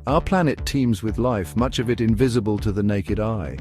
Our planet teems with life, much of it invisible to the naked eye.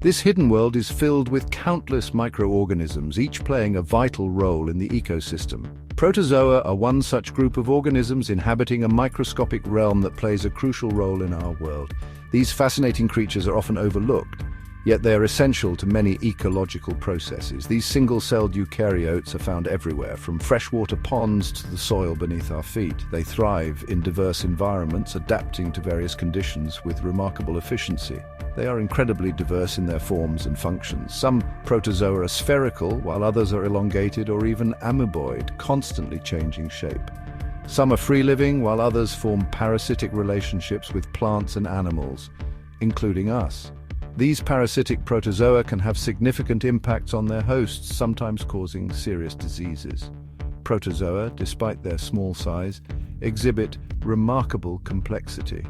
This hidden world is filled with countless microorganisms, each playing a vital role in the ecosystem. Protozoa are one such group of organisms inhabiting a microscopic realm that plays a crucial role in our world. These fascinating creatures are often overlooked, yet they are essential to many ecological processes. These single-celled eukaryotes are found everywhere, from freshwater ponds to the soil beneath our feet. They thrive in diverse environments, adapting to various conditions with remarkable efficiency. They are incredibly diverse in their forms and functions. Some protozoa are spherical, while others are elongated or even amoeboid, constantly changing shape. Some are free-living, while others form parasitic relationships with plants and animals, including us. These parasitic protozoa can have significant impacts on their hosts, sometimes causing serious diseases. Protozoa, despite their small size, exhibit remarkable complexity.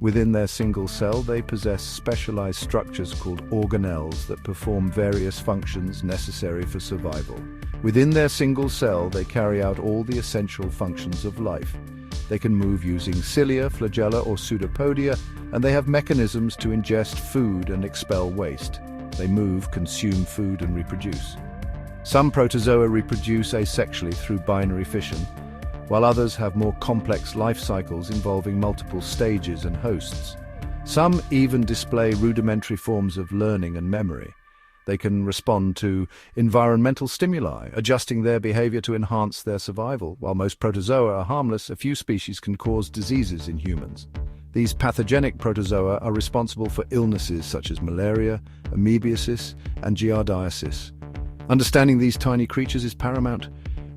Within their single cell, they possess specialized structures called organelles that perform various functions necessary for survival. Within their single cell, they carry out all the essential functions of life. They can move using cilia, flagella, or pseudopodia, and they have mechanisms to ingest food and expel waste. They move, consume food, and reproduce. Some protozoa reproduce asexually through binary fission, while others have more complex life cycles involving multiple stages and hosts. Some even display rudimentary forms of learning and memory. They can respond to environmental stimuli, adjusting their behavior to enhance their survival. While most protozoa are harmless, a few species can cause diseases in humans. These pathogenic protozoa are responsible for illnesses such as malaria, amoebiasis, and giardiasis. Understanding these tiny creatures is paramount.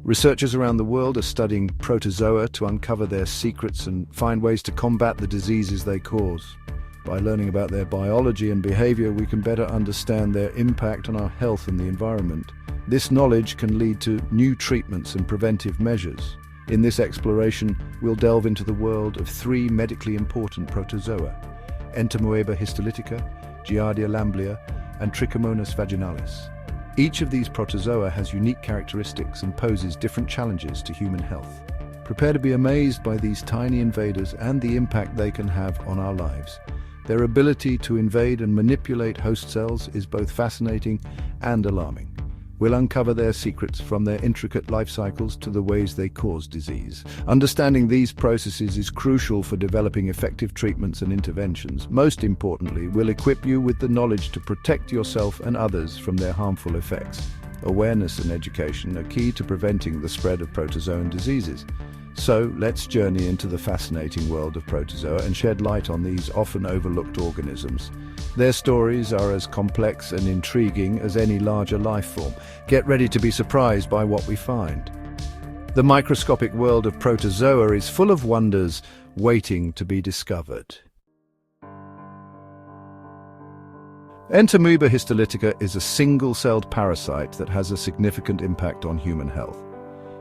Researchers around the world are studying protozoa to uncover their secrets and find ways to combat the diseases they cause. By learning about their biology and behavior, we can better understand their impact on our health and the environment. This knowledge can lead to new treatments and preventive measures. In this exploration, we'll delve into the world of three medically important protozoa: Entamoeba histolytica, Giardia lamblia, and Trichomonas vaginalis. Each of these protozoa has unique characteristics and poses different challenges to human health. Prepare to be amazed by these tiny invaders and the impact they can have on our lives. Their ability to invade and manipulate host cells is both fascinating and alarming. We'll uncover their secrets, from their intricate life cycles to the ways they cause disease. Understanding these processes is crucial for developing effective treatments and interventions. Most importantly, we'll equip you with the knowledge to protect yourself and others from their harmful effects. Awareness and education are key to preventing the spread of protozoan diseases. So, let's journey into the fascinating world of protozoa and shed light on these often overlooked organisms. Their stories are as complex and intriguing as any larger life form. Get ready to be surprised by what we find. The microscopic world of protozoa is full of wonders waiting to be discovered. Entamoeba histolytica is a single-celled parasite that has a significant impact on human health.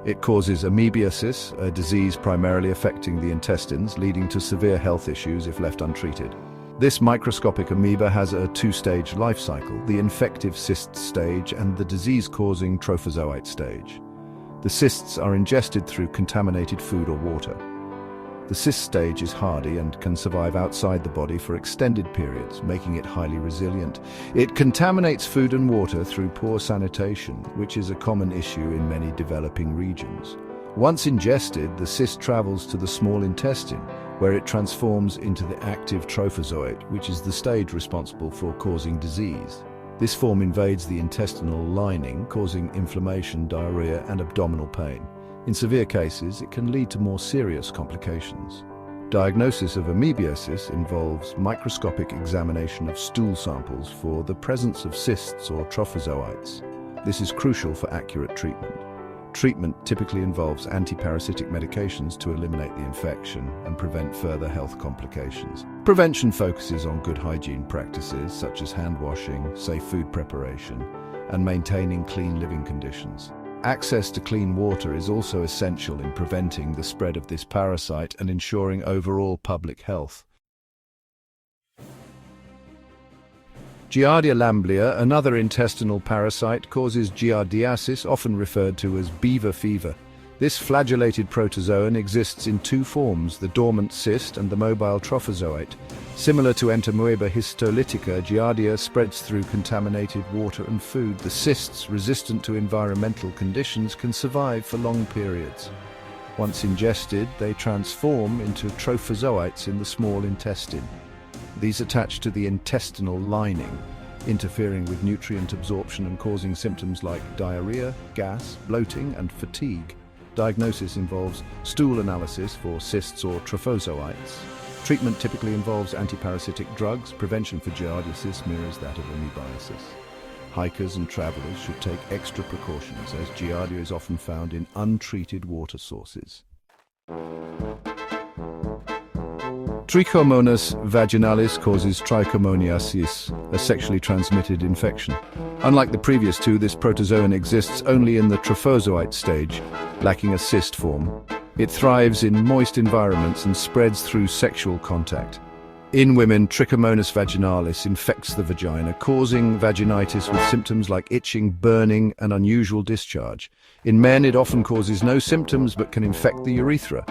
It causes amoebiasis, a disease primarily affecting the intestines, leading to severe health issues if left untreated. This microscopic amoeba has a two-stage life cycle: the infective cyst stage and the disease-causing trophozoite stage. The cysts are ingested through contaminated food or water. The cyst stage is hardy and can survive outside the body for extended periods, making it highly resilient. It contaminates food and water through poor sanitation, which is a common issue in many developing regions. Once ingested, the cyst travels to the small intestine, where it transforms into the active trophozoite, which is the stage responsible for causing disease. This form invades the intestinal lining, causing inflammation, diarrhea, and abdominal pain. In severe cases, it can lead to more serious complications. Diagnosis of amoebiasis involves microscopic examination of stool samples for the presence of cysts or trophozoites. This is crucial for accurate treatment. Treatment typically involves antiparasitic medications to eliminate the infection and prevent further health complications. Prevention focuses on good hygiene practices such as hand washing, safe food preparation, and maintaining clean living conditions. Access to clean water is also essential in preventing the spread of this parasite and ensuring overall public health. Giardia lamblia, another intestinal parasite, causes giardiasis, often referred to as beaver fever. This flagellated protozoan exists in two forms, the dormant cyst and the mobile trophozoite. Similar to Entamoeba histolytica, Giardia spreads through contaminated water and food. The cysts, resistant to environmental conditions, can survive for long periods. Once ingested, they transform into trophozoites in the small intestine. These attach to the intestinal lining, interfering with nutrient absorption and causing symptoms like diarrhea, gas, bloating, and fatigue. Diagnosis involves stool analysis for cysts or trophozoites. Treatment typically involves antiparasitic drugs. Prevention for giardiasis mirrors that of amoebiasis. Hikers and travelers should take extra precautions, as Giardia is often found in untreated water sources. Trichomonas vaginalis causes trichomoniasis, a sexually transmitted infection. Unlike the previous two, this protozoan exists only in the trophozoite stage, lacking a cyst form. It thrives in moist environments and spreads through sexual contact. In women, Trichomonas vaginalis infects the vagina, causing vaginitis with symptoms like itching, burning, and unusual discharge. In men, it often causes no symptoms but can infect the urethra.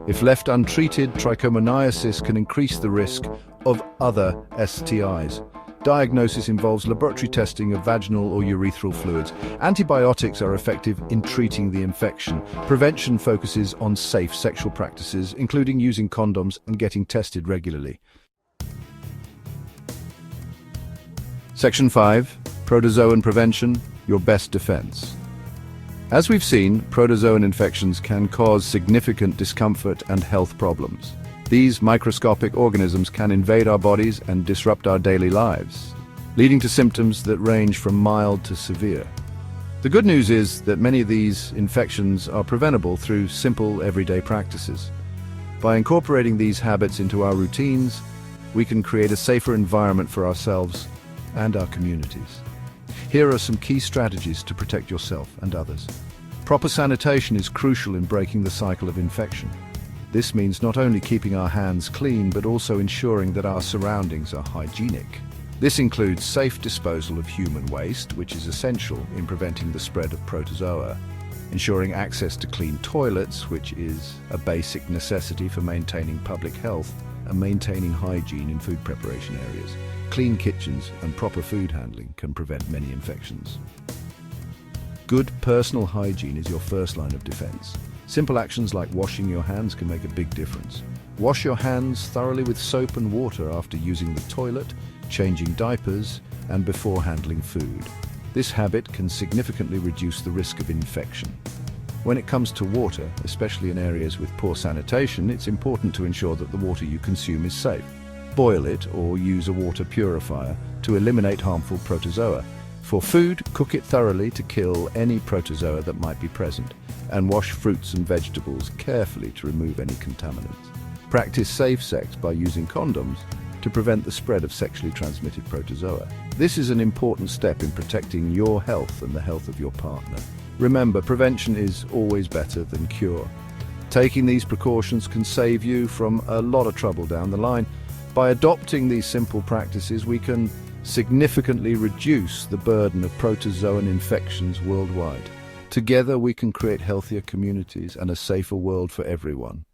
If left untreated, trichomoniasis can increase the risk of other STIs. Diagnosis involves laboratory testing of vaginal or urethral fluids. Antibiotics are effective in treating the infection. Prevention focuses on safe sexual practices, including using condoms and getting tested regularly. Section 5. Protozoan Prevention, your best defense. As we've seen, protozoan infections can cause significant discomfort and health problems. These microscopic organisms can invade our bodies and disrupt our daily lives, leading to symptoms that range from mild to severe. The good news is that many of these infections are preventable through simple everyday practices. By incorporating these habits into our routines, we can create a safer environment for ourselves and our communities. Here are some key strategies to protect yourself and others. Proper sanitation is crucial in breaking the cycle of infection. This means not only keeping our hands clean, but also ensuring that our surroundings are hygienic. This includes safe disposal of human waste, which is essential in preventing the spread of protozoa. Ensuring access to clean toilets, which is a basic necessity for maintaining public health, and maintaining hygiene in food preparation areas. Clean kitchens and proper food handling can prevent many infections. Good personal hygiene is your first line of defense. Simple actions like washing your hands can make a big difference. Wash your hands thoroughly with soap and water after using the toilet, changing diapers, and before handling food. This habit can significantly reduce the risk of infection. When it comes to water, especially in areas with poor sanitation, it's important to ensure that the water you consume is safe. Boil it or use a water purifier to eliminate harmful protozoa. For food, cook it thoroughly to kill any protozoa that might be present, and wash fruits and vegetables carefully to remove any contaminants. Practice safe sex by using condoms to prevent the spread of sexually transmitted protozoa. This is an important step in protecting your health and the health of your partner. Remember, prevention is always better than cure. Taking these precautions can save you from a lot of trouble down the line. By adopting these simple practices, we can significantly reduce the burden of protozoan infections worldwide. Together, we can create healthier communities and a safer world for everyone.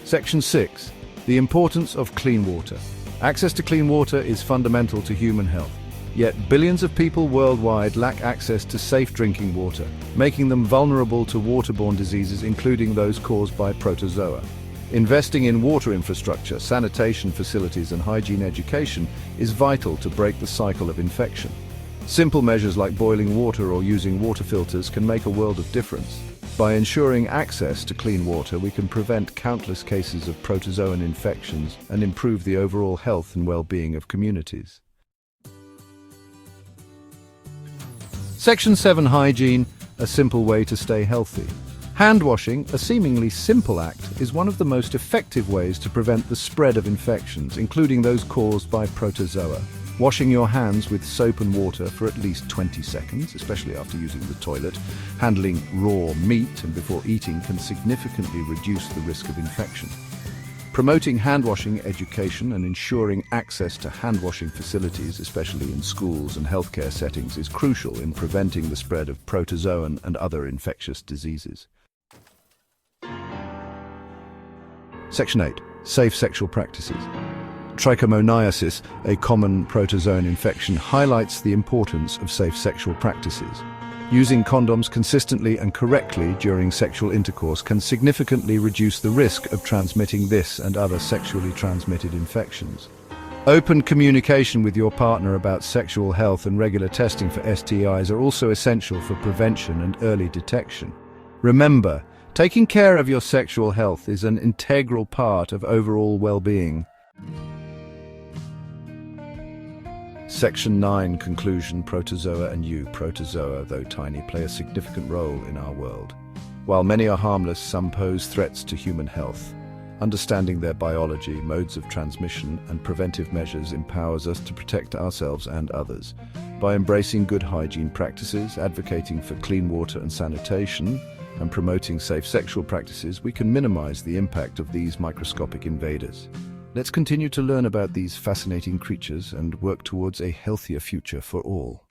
Section 6. The importance of clean water. Access to clean water is fundamental to human health. Yet billions of people worldwide lack access to safe drinking water, making them vulnerable to waterborne diseases, including those caused by protozoa. Investing in water infrastructure, sanitation facilities, and hygiene education is vital to break the cycle of infection. Simple measures like boiling water or using water filters can make a world of difference. By ensuring access to clean water, we can prevent countless cases of protozoan infections and improve the overall health and well-being of communities. Section 7. Hygiene, a simple way to stay healthy. Hand washing, a seemingly simple act, is one of the most effective ways to prevent the spread of infections, including those caused by protozoa. Washing your hands with soap and water for at least 20 seconds, especially after using the toilet, handling raw meat and before eating can significantly reduce the risk of infection. Promoting hand-washing education and ensuring access to hand-washing facilities, especially in schools and healthcare settings, is crucial in preventing the spread of protozoan and other infectious diseases. Section 8. Safe sexual practices. Trichomoniasis, a common protozoan infection, highlights the importance of safe sexual practices. Using condoms consistently and correctly during sexual intercourse can significantly reduce the risk of transmitting this and other sexually transmitted infections. Open communication with your partner about sexual health and regular testing for STIs are also essential for prevention and early detection. Remember, taking care of your sexual health is an integral part of overall well-being. Section 9. Conclusion. Protozoa and protozoa, though tiny, play a significant role in our world. While many are harmless, some pose threats to human health. Understanding their biology, modes of transmission, and preventive measures empowers us to protect ourselves and others. By embracing good hygiene practices, advocating for clean water and sanitation, and promoting safe sexual practices, we can minimize the impact of these microscopic invaders. Let's continue to learn about these fascinating creatures and work towards a healthier future for all.